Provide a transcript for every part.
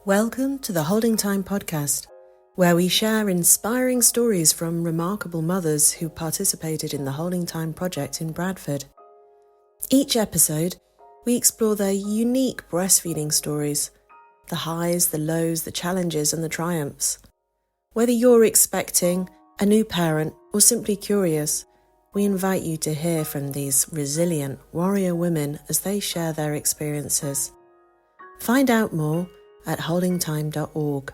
Welcome to the Holding Time podcast, where we share inspiring stories from remarkable mothers who participated in the Holding Time project in Bradford. Each episode, we explore their unique breastfeeding stories, the highs, the lows, the challenges and the triumphs. Whether you're expecting, a new parent, or simply curious, we invite you to hear from these resilient warrior women as they share their experiences. Find out more at holdingtime.org.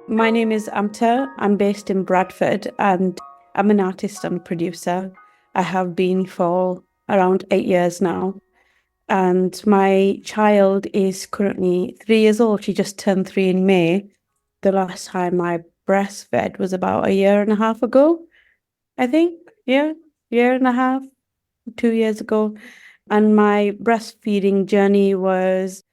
My name is Aamta. I'm based in Bradford and I'm an artist and producer. I have been for around 8 years now. And my child is currently 3 years old. She just turned 3 in May. The last time I breastfed was about a year and a half ago, I think. Yeah, year and a half, 2 years ago. And my breastfeeding journey was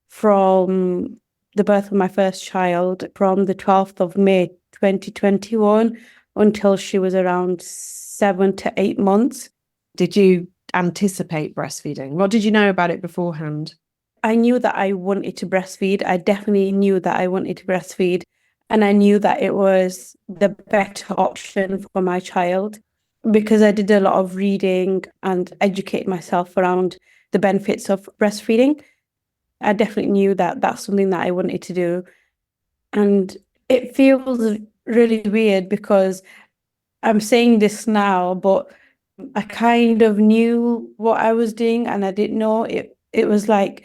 from the birth of my first child from the 12th of May 2021 until she was around 7 to 8 months. Did you anticipate breastfeeding? What did you know about it beforehand? I knew that I wanted to breastfeed. I definitely knew that I wanted to breastfeed. And I knew that it was the better option for my child because I did a lot of reading and educated myself around the benefits of breastfeeding. I definitely knew that that's something that I wanted to do. And it feels really weird because I'm saying this now, but I kind of knew what I was doing and I didn't know it. It was like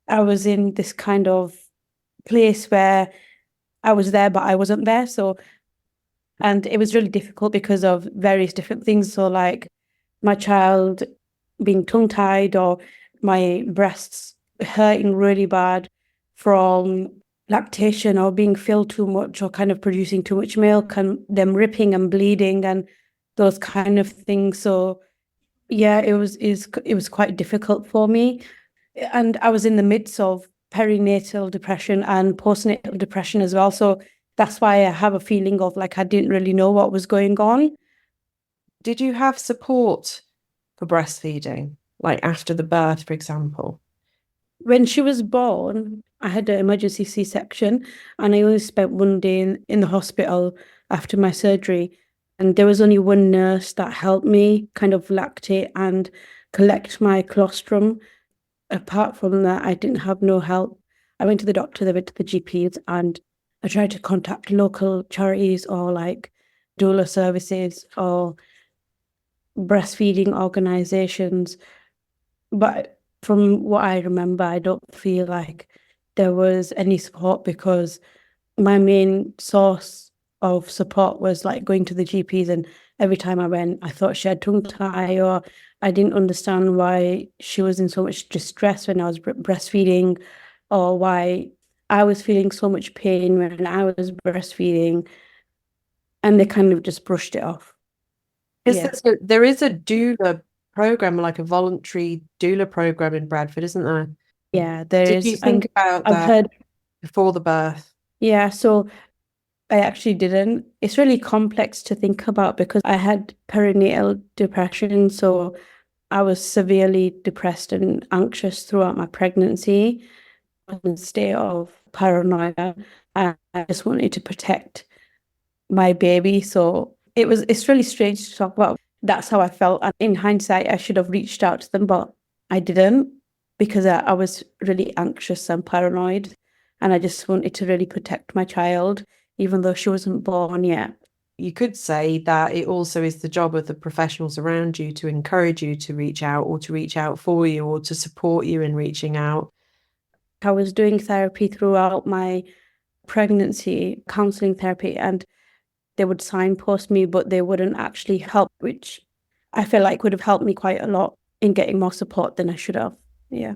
I was in this kind of place where I was there, but I wasn't there. And it was really difficult because of various different things. So like my child being tongue-tied or my breasts hurting really bad from lactation or being filled too much or kind of producing too much milk and them ripping and bleeding and those kind of things. So yeah, it was quite difficult for me. And I was in the midst of perinatal depression and postnatal depression as well. So that's why I have a feeling of like I didn't really know what was going on. Did you have support for breastfeeding, like after the birth, for example? When she was born, I had an emergency C-section and I only spent one day in the hospital after my surgery. And there was only one nurse that helped me kind of lactate and collect my colostrum. Apart from that, I didn't have no help. I went to the doctor, I went to the GPs, and I tried to contact local charities or like doula services or breastfeeding organizations. But from what I remember, I don't feel like there was any support because my main source of support was like going to the GPs, and every time I went, I thought she had tongue tie or I didn't understand why she was in so much distress when I was breastfeeding or why I was feeling so much pain when I was breastfeeding, and they kind of just brushed it off. There is a doula program, like a voluntary doula program in Bradford, isn't there? Yeah, there Did is. you think about I've that heard before the birth? Yeah, so I actually didn't. It's really complex to think about because I had perinatal depression. So I was severely depressed and anxious throughout my pregnancy, in a state of paranoia. And I just wanted to protect my baby. So it's really strange to talk about. That's how I felt. And in hindsight, I should have reached out to them, but I didn't because I was really anxious and paranoid. And I just wanted to really protect my child, even though she wasn't born yet. You could say that it also is the job of the professionals around you to encourage you to reach out or to reach out for you or to support you in reaching out. I was doing therapy throughout my pregnancy, counseling therapy, and they would signpost me, but they wouldn't actually help, which I feel like would have helped me quite a lot in getting more support than I should have. Yeah.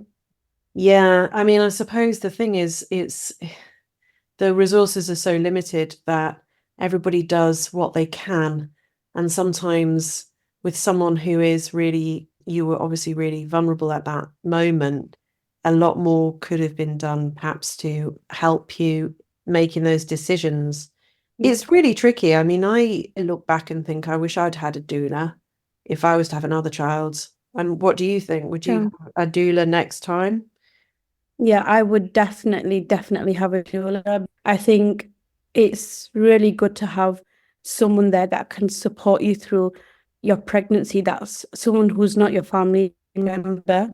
Yeah, I mean, I suppose the thing is, it's the resources are so limited that everybody does what they can. And sometimes with someone who is really, you were obviously really vulnerable at that moment, a lot more could have been done perhaps to help you making those decisions. It's really tricky. I mean, I look back and think I wish I'd had a doula if I was to have another child. And what do you think? Would you Yeah. have a doula next time? Yeah, I would definitely have a doula. I think it's really good to have someone there that can support you through your pregnancy. That's someone who's not your family member.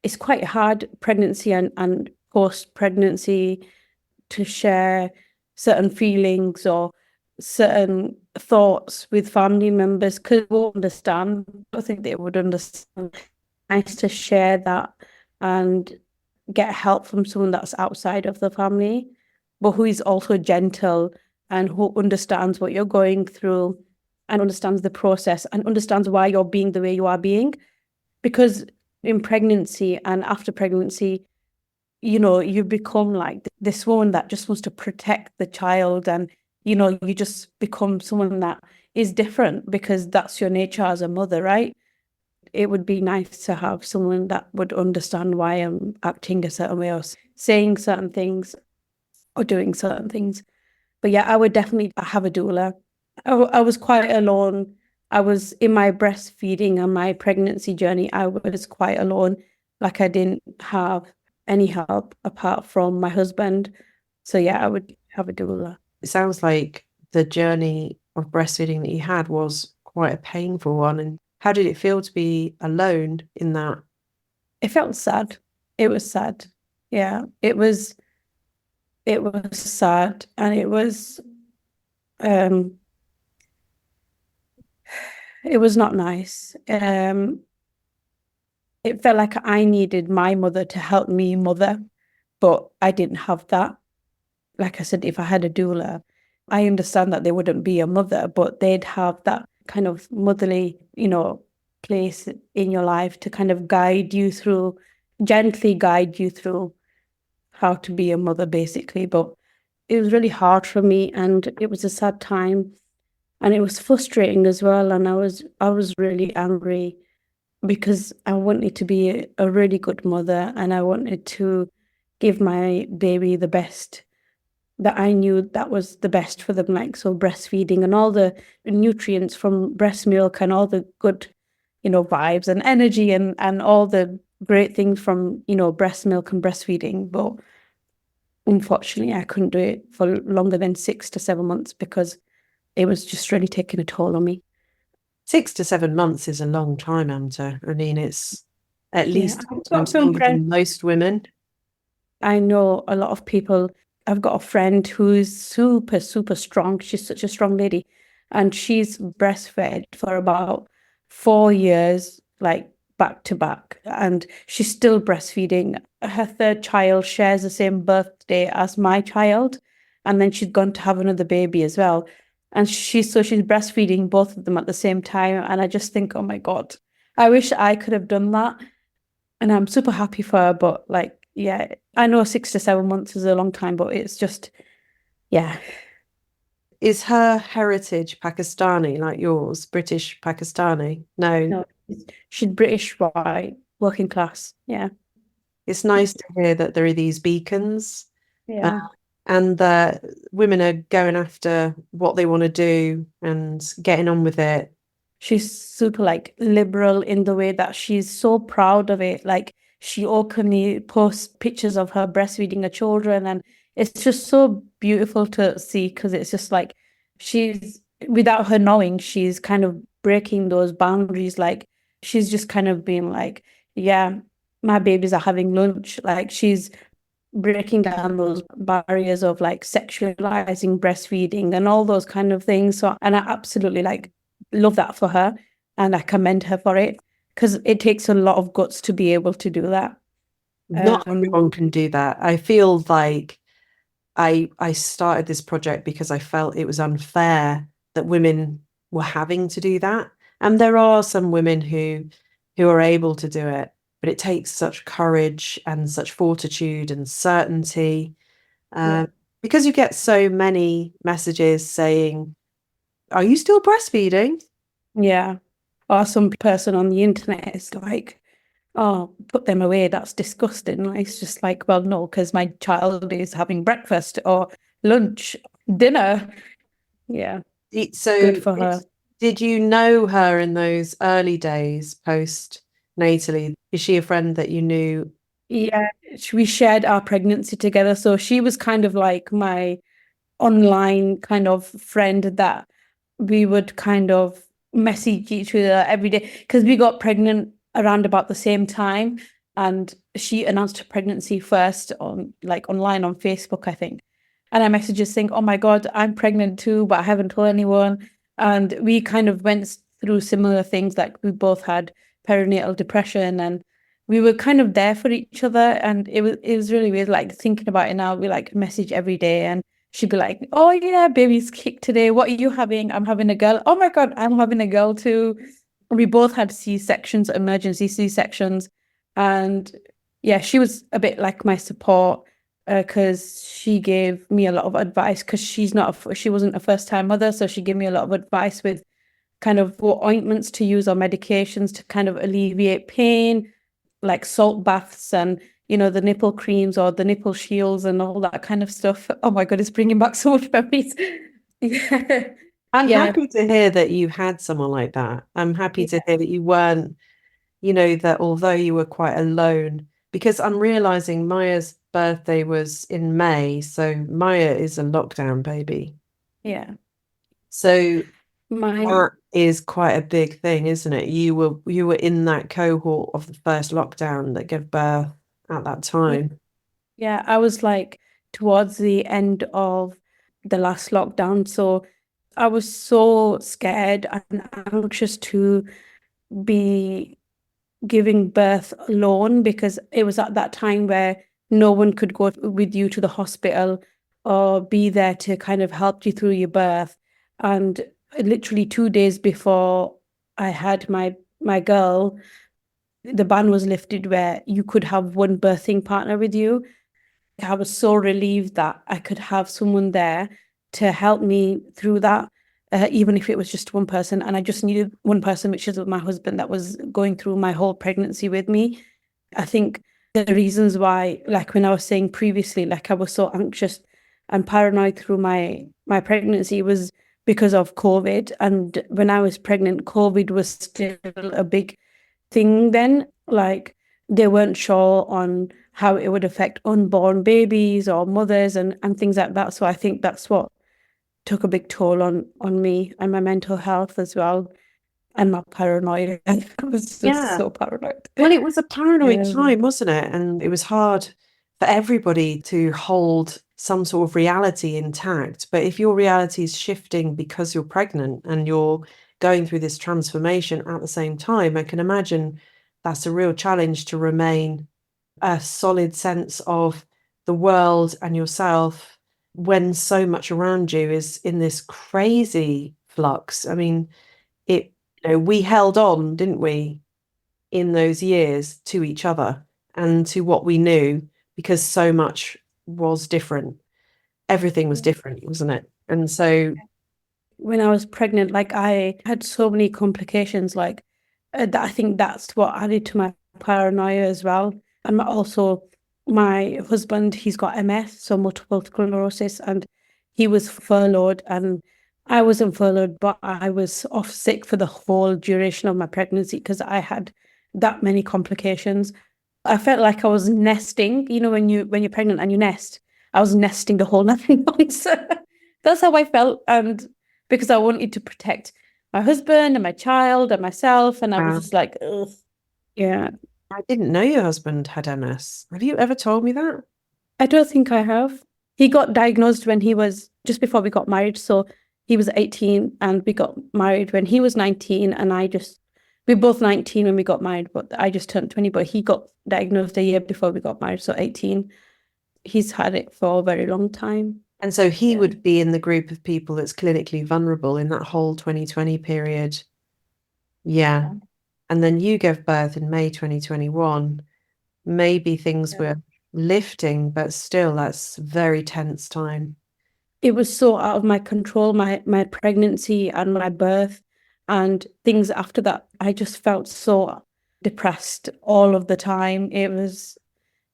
It's quite hard pregnancy and post-pregnancy to share certain feelings or certain thoughts with family members because they won't understand. I don't think they would understand. Nice to share that and get help from someone that's outside of the family, but who is also gentle and who understands what you're going through and understands the process and understands why you're being the way you are being. Because in pregnancy and after pregnancy, you become like this woman that just wants to protect the child, and you just become someone that is different because that's your nature as a mother, right? It would be nice to have someone that would understand why I'm acting a certain way or saying certain things or doing certain things. But yeah, I would definitely have a doula. I was quite alone. I was in my breastfeeding and my pregnancy journey. I was quite alone. Like I didn't have any help apart from my husband. So yeah, I would have a doula. It sounds like the journey of breastfeeding that you had was quite a painful one. And how did it feel to be alone in that? It felt sad. It was sad. Yeah, it was sad, and um it was not nice. It felt like I needed my mother to help me mother, but I didn't have that. Like I said, if I had a doula, I understand that they wouldn't be a mother, but they'd have that kind of motherly, place in your life to kind of gently guide you through how to be a mother, basically. But it was really hard for me, and it was a sad time, and it was frustrating as well. And I was really angry because I wanted to be a really good mother, and I wanted to give my baby the best that I knew that was the best for them, like so breastfeeding and all the nutrients from breast milk and all the good, vibes and energy and all the great things from, breast milk and breastfeeding. But unfortunately, I couldn't do it for longer than 6 to 7 months because it was just really taking a toll on me. 6 to 7 months is a long time, Aamta. I mean, it's at Yeah, least I've got times some longer friends. than most women. I know a lot of people. I've got a friend who's super, super strong. She's such a strong lady. And she's breastfed for about 4 years, like back to back. And she's still breastfeeding. Her third child shares the same birthday as my child. And then she's gone to have another baby as well. And she's breastfeeding both of them at the same time. And I just think, oh my God, I wish I could have done that. And I'm super happy for her, but like, yeah, I know 6 to 7 months is a long time, but it's just, yeah. Is her heritage Pakistani like yours? British Pakistani? No. No, she's British, white, working class. Yeah. It's nice to hear that there are these beacons, uh, Yeah. and that women are going after what they want to do and getting on with it. She's super like liberal in the way that she's so proud of it. Like she openly posts pictures of her breastfeeding her children, and it's just so beautiful to see because it's just like she's without her knowing, she's kind of breaking those boundaries. Like she's just kind of being like, yeah, my babies are having lunch. Like she's breaking down those barriers of like sexualizing breastfeeding and all those kind of things. So, and I absolutely like love that for her, and I commend her for it because it takes a lot of guts to be able to do that. Not everyone can do that. I feel like I started this project because I felt it was unfair that women were having to do that. And there are some women who are able to do it, but it takes such courage and such fortitude and certainty. Yeah. Because you get so many messages saying, "Are you still breastfeeding?" Yeah. Or some person on the internet is like, oh, put them away. That's disgusting. Like, it's just like, well, no, because my child is having breakfast or lunch, dinner. Yeah. So Good for her. did you know her in those early days post natally? Is she a friend that you knew? Yeah, we shared our pregnancy together. So she was kind of like my online kind of friend that we would kind of message each other every day because we got pregnant around about the same time, and she announced her pregnancy first on like online on Facebook, I think. And I messaged her saying, "Oh my God, I'm pregnant too, but I haven't told anyone." And we kind of went through similar things, like we both had perinatal depression, and we were kind of there for each other. And it was really weird, like thinking about it now. We like message every day, and she'd be like, "Oh yeah, baby's kicked today. What are you having?" "I'm having a girl." "Oh my God, I'm having a girl too." We both had C-sections, emergency C-sections. And yeah, she was a bit like my support because she gave me a lot of advice because she wasn't a first-time mother. So she gave me a lot of advice with kind of what ointments to use or medications to kind of alleviate pain, like salt baths and the nipple creams or the nipple shields and all that kind of stuff. Oh my God, it's bringing back so much memories. Yeah. I'm Yeah. happy to hear that you had someone like that. I'm happy to hear that you weren't, that although you were quite alone, because I'm realizing Maya's birthday was in May, so Maya is a lockdown baby. Yeah. So Mine. that is quite a big thing, isn't it? You were in that cohort of the first lockdown that gave birth at that time. Yeah, I was like towards the end of the last lockdown. So I was so scared and anxious to be giving birth alone because it was at that time where no one could go with you to the hospital or be there to kind of help you through your birth. And literally 2 days before I had my girl, the ban was lifted where you could have one birthing partner with you. I was so relieved that I could have someone there to help me through that, even if it was just one person. And I just needed one person, which is my husband, that was going through my whole pregnancy with me. I think the reasons why, like when I was saying previously, like I was so anxious and paranoid through my pregnancy was because of COVID. And when I was pregnant, COVID was still a big thing then. Like they weren't sure on how it would affect unborn babies or mothers and things like that. So I think that's what took a big toll on me and my mental health as well. And my paranoia. I was just Yeah. so paranoid. Well, it was a paranoid Um, time, wasn't it? And it was hard for everybody to hold some sort of reality intact. But if your reality is shifting because you're pregnant and you're going through this transformation at the same time, I can imagine that's a real challenge to remain a solid sense of the world and yourself when so much around you is in this crazy flux. I mean, we held on, didn't we, in those years to each other and to what we knew because so much was different. Everything was different, wasn't it? And so, when I was pregnant, like I had so many complications, like that I think that's what added to my paranoia as well. And also my husband, he's got MS, so multiple sclerosis, and he was furloughed and I wasn't furloughed, but I was off sick for the whole duration of my pregnancy because I had that many complications. I felt like I was nesting, when you're pregnant and you nest. I was nesting the whole 9 months. That's how I felt. And because I wanted to protect my husband and my child and myself. And I was wow. just like, ugh. Yeah. I didn't know your husband had MS. Have you ever told me that? I don't think I have. He got diagnosed when he was just before we got married. So he was 18 and we got married when he was 19. And we were both 19 when we got married, but I just turned 20. But he got diagnosed a year before we got married. So 18. He's had it for a very long time. And so he Yeah. would be in the group of people that's clinically vulnerable in that whole 2020 period. Yeah. And then you gave birth in May 2021. Maybe things Yeah. were lifting, but still, that's very tense time. It was so out of my control, my pregnancy and my birth and things after that. I just felt so depressed all of the time. It was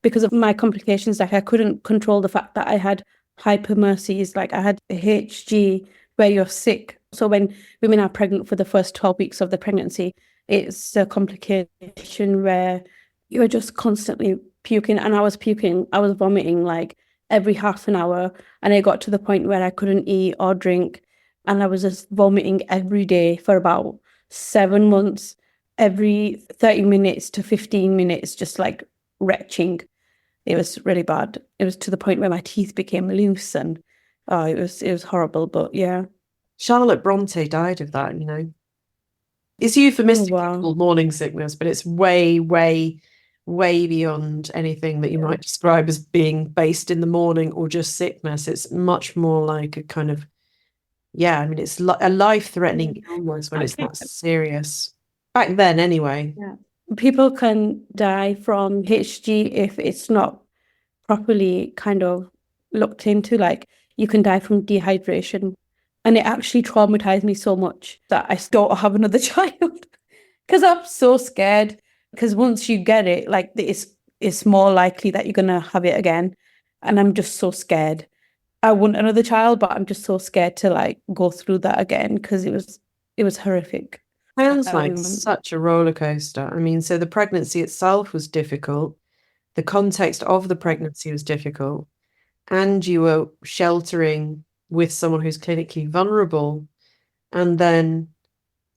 because of my complications, like I couldn't control the fact that I had hyperemesis, like I had HG where you're sick. So when women are pregnant for the first 12 weeks of the pregnancy, It's a complication where you're just constantly puking, and I was vomiting like every half an hour, and it got to the point where I couldn't eat or drink, and I was just vomiting every day for about 7 months, every 30 minutes to 15 minutes, just like retching. It was really bad. It was to the point where my teeth became loose, and oh, it was horrible. But yeah. Charlotte Bronte died of that, you know. It's Oh, euphemistically wow. called morning sickness, but it's way, way, way beyond anything that you might describe as being based in the morning or just sickness. It's much more like a kind of, yeah, I mean, it's a life-threatening illness when it's that serious. Back then, anyway. Yeah. People can die from HG if it's not properly kind of looked into. Like, you can die from dehydration. And it actually traumatized me so much that I don't have another child because I'm so scared. Because once you get it, like, it's more likely that you're gonna have it again. And I'm just so scared. I want another child, but I'm just so scared to like go through that again because it was horrific. Sounds like Um, such a roller coaster. I mean, so the pregnancy itself was difficult. The context of the pregnancy was difficult. And you were sheltering with someone who's clinically vulnerable. And then,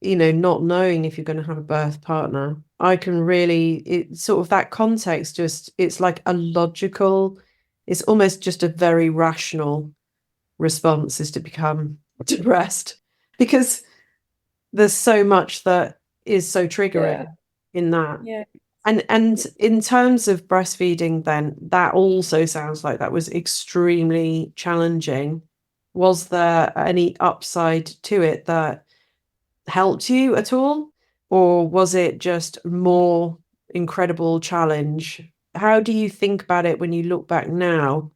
you know, not knowing if you're going to have a birth partner. I can really, it sort of that context just, it's like a logical, it's almost just a very rational response is to become depressed because there's so much that is so triggering in that. yeah. And in terms of breastfeeding, then that also sounds like that was extremely challenging. Was there any upside to it that helped you at all? Or was it just more incredible challenge? How do you think about it when you look back now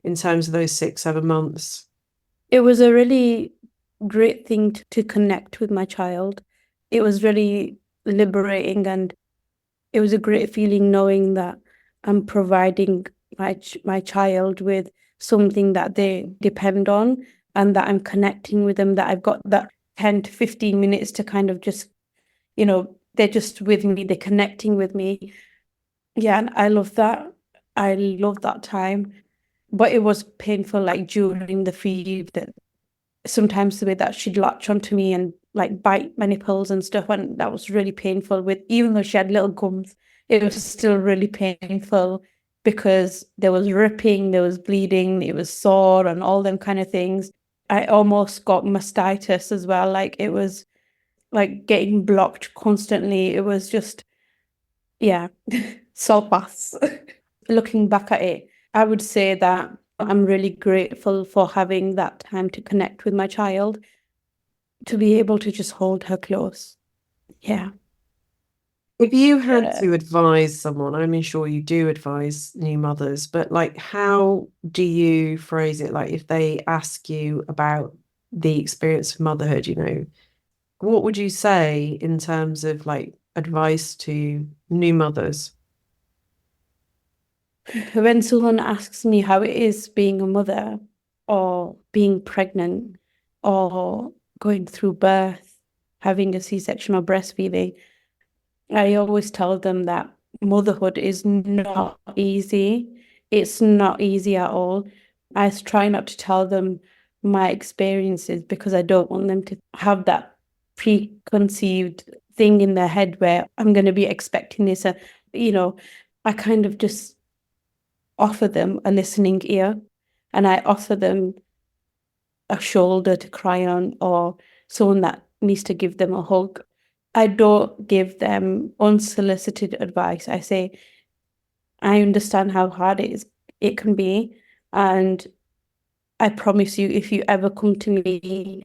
in terms of those 6, 7 months? It was a really great thing to connect with my child. It was really liberating, and it was a great feeling knowing that I'm providing my child with something that they depend on, and that I'm connecting with them, that I've got that 10 to 15 minutes to kind of just, they're just with me, they're connecting with me. Yeah, and I love that. I love that time. But it was painful, like during the feed, that sometimes the way that she'd latch onto me and like bite my nipples and stuff, and that was really painful. With even though she had little gums, it was still really painful because there was ripping, there was bleeding, it was sore, and all them kind of things. I almost got mastitis as well. Like, it was like getting blocked constantly. It was just, yeah, salt baths. Looking back at it, I would say that I'm really grateful for having that time to connect with my child, to be able to just hold her close. Yeah. If you had to advise someone, I mean, sure you do advise new mothers, but like, how do you phrase it? Like, if they ask you about the experience of motherhood, you know, what would you say in terms of like advice to new mothers? When someone asks me how it is being a mother, or being pregnant, or going through birth, having a C-section or breastfeeding, I always tell them that motherhood is not easy. It's not easy at all. I try not to tell them my experiences because I don't want them to have that preconceived thing in their head where I'm going to be expecting this. You know, I kind of just offer them a listening ear, and I offer them a shoulder to cry on, or someone that needs to give them a hug. I don't give them unsolicited advice. I say, I understand how hard it can be, and I promise you, if you ever come to me,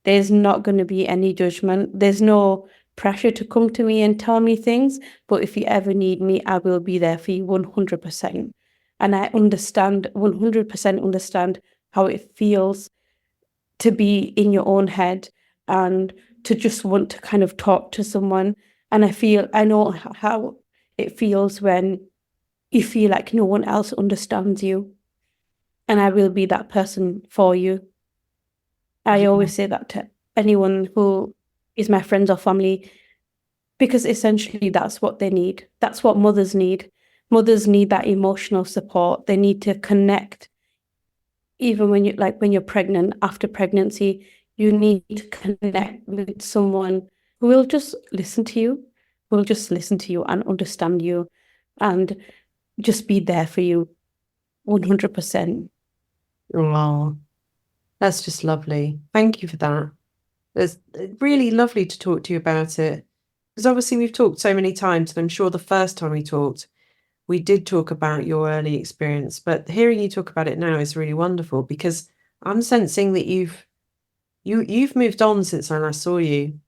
there's not going to be any judgment. There's no pressure to come to me and tell me things, but if you ever need me, I will be there for you 100%. And I understand, 100% understand how it feels to be in your own head and to just want to kind of talk to someone. And I know how it feels when you feel like no one else understands you. And I will be that person for you. I Yeah. always say that to anyone who is my friends or family. because essentially that's what they need. That's what mothers need. Mothers need that emotional support. They need to connect. Even when you're pregnant, after pregnancy, you need to connect with someone who will just listen to you, and understand you and just be there for you 100%. Oh, that's just lovely. Thank you for that. It's really lovely to talk to you about it. Because obviously we've talked so many times, and I'm sure the first time we talked, we did talk about your early experience, but hearing you talk about it now is really wonderful, because I'm sensing that you've moved on since I last saw you.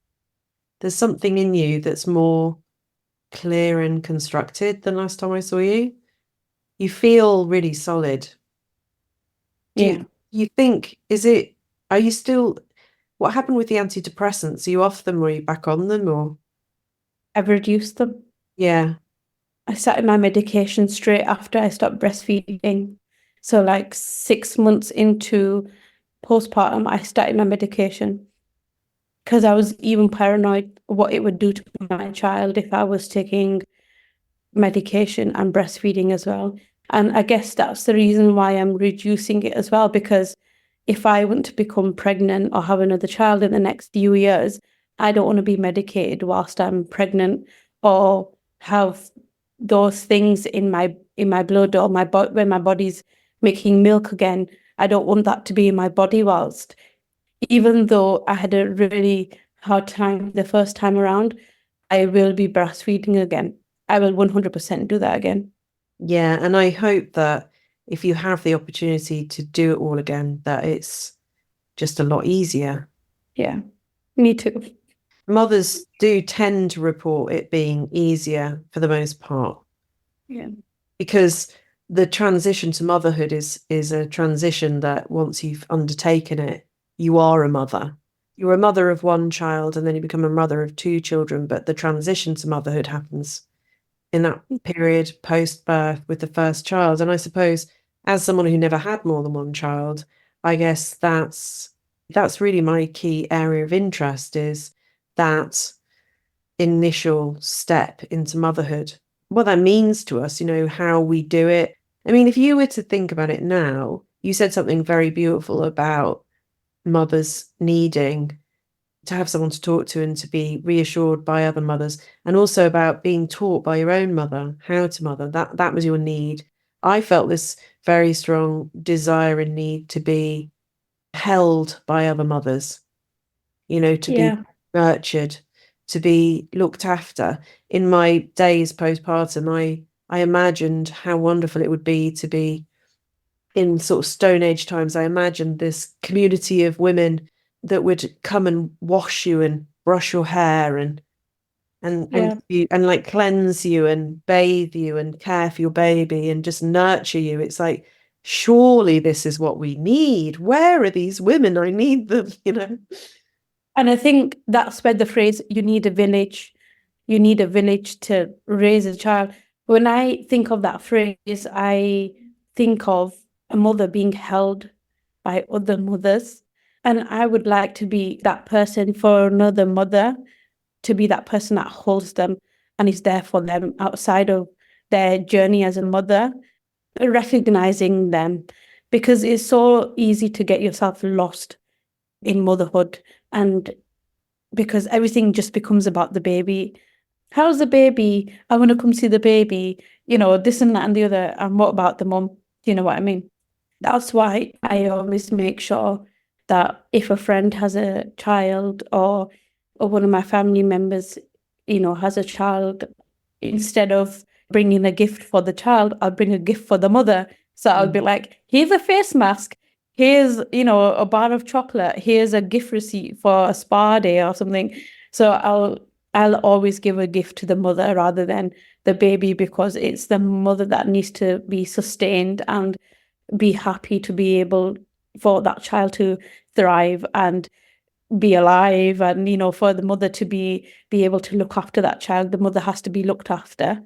There's something in you that's more clear and constructed than last time I saw you. You feel really solid. Do you think, are you still, what happened with the antidepressants? Are you off them, or are you back on them, or? I've reduced them. Yeah. I started my medication straight after I stopped breastfeeding. So like 6 months into postpartum, I started my medication because I was even paranoid what it would do to my child if I was taking medication and breastfeeding as well. And I guess that's the reason why I'm reducing it as well, because if I want to become pregnant or have another child in the next few years, I don't want to be medicated whilst I'm pregnant, or have those things in my blood, or when my body's making milk again. I don't want that to be in my body whilst, even though I had a really hard time the first time around, I will be breastfeeding again. I will 100% do that again. Yeah, and I hope that if you have the opportunity to do it all again, that it's just a lot easier. Yeah, me too. Mothers do tend to report it being easier for the most part. Yeah. Because the transition to motherhood is a transition that once you've undertaken it, you are a mother. You're a mother of one child, and then you become a mother of two children, but the transition to motherhood happens in that period post-birth with the first child. And I suppose, as someone who never had more than one child, I guess that's really my key area of interest, is that initial step into motherhood, what that means to us, how we do it. I mean, if you were to think about it now, you said something very beautiful about mothers needing to have someone to talk to and to be reassured by other mothers, and also about being taught by your own mother how to mother. That was your need. I felt this very strong desire and need to be held by other mothers, to be nurtured, to be looked after. In my days postpartum, I imagined how wonderful it would be to be in sort of Stone Age times. I imagined this community of women that would come and wash you and brush your hair and like cleanse you and bathe you and care for your baby and just nurture you. It's like, surely this is what we need. Where are these women? I need them, And I think that's where the phrase, you need a village to raise a child. When I think of that phrase, I think of a mother being held by other mothers. And I would like to be that person for another mother, to be that person that holds them and is there for them outside of their journey as a mother, recognizing them, because it's so easy to get yourself lost in motherhood, and because everything just becomes about the baby. How's the baby? I want to come see the baby, this and that and the other. And what about the mum? Do you know what I mean? That's why I always make sure that if a friend has a child, or one of my family members, has a child, instead of bringing a gift for the child, I'll bring a gift for the mother. So I'll be like, here's a face mask, here's, a bar of chocolate, here's a gift receipt for a spa day or something. So I'll always give a gift to the mother rather than the baby, because it's the mother that needs to be sustained and be happy to be able for that child to thrive and be alive, and for the mother to be able to look after that child. The mother has to be looked after.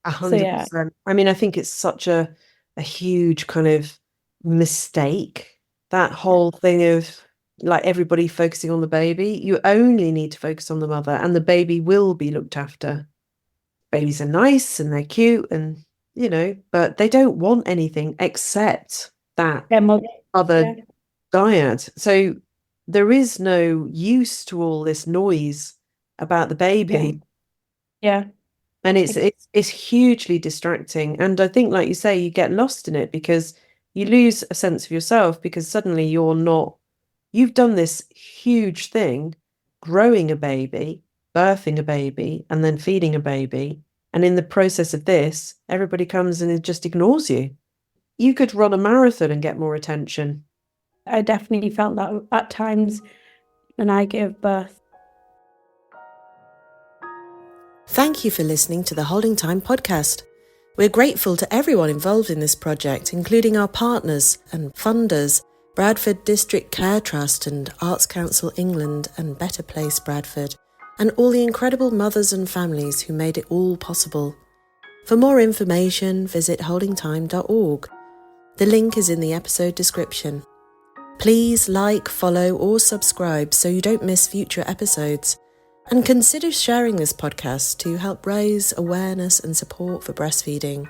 100%. I mean, I think it's such a huge kind of mistake, that whole thing of like everybody focusing on the baby. You only need to focus on the mother, and the baby will be looked after. Babies are nice and they're cute, and but they don't want anything except that Their mother. other dyad. So there is no use to all this noise about the baby. Yeah. And it's hugely distracting. And I think, like you say, you get lost in it because you lose a sense of yourself, because suddenly you've done this huge thing, growing a baby, birthing a baby, and then feeding a baby. And in the process of this, everybody comes and it just ignores you. You could run a marathon and get more attention. I definitely felt that at times when I gave birth. Thank you for listening to the Holding Time podcast. We're grateful to everyone involved in this project, including our partners and funders, Bradford District Care Trust and Arts Council England and Better Place Bradford, and all the incredible mothers and families who made it all possible. For more information, visit holdingtime.org. The link is in the episode description. Please like, follow, or subscribe so you don't miss future episodes. And consider sharing this podcast to help raise awareness and support for breastfeeding.